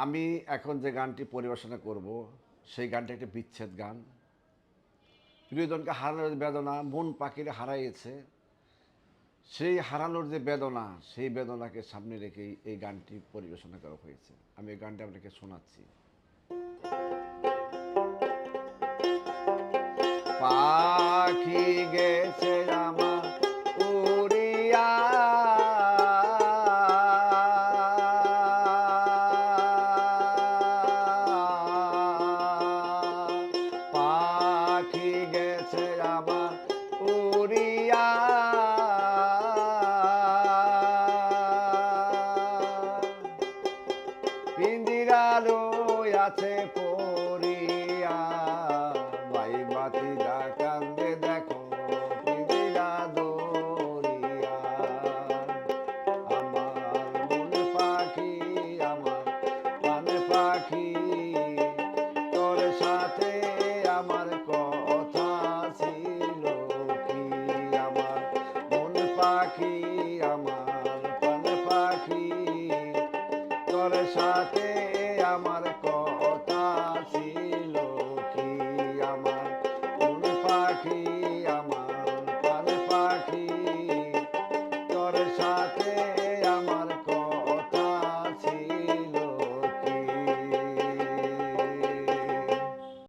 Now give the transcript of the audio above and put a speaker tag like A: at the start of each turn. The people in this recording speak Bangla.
A: আমি এখন যে গানটি পরিবেশনা করব সেই গানটি একটি বিচ্ছেদ গান। প্রিয়জনকে হারানোর বেদনা মন পাখিরে হারাইয়েছে। সেই হারানোর যে বেদনা, সেই বেদনাকে সামনে রেখেই এই গানটি পরিবেশনা করা হয়েছে। আমি এই গানটি আপনাকে শোনাচ্ছি। পাখি গেছে আমার উড়িয়া, পাখি গেছে আমার উড়িয়া, পিঞ্জিরালো আছে পড়িয়া, ভাই বাতিরা কান্দে দেখো পিঞ্জিরা দরিয়া। আমার মন পাখি, আমার প্রাণ পাখি, তোর সাথে আমার কথা ছিল কি? আমার মন পাখি, আমার প্রাণ পাখি, তোর সাথে আমার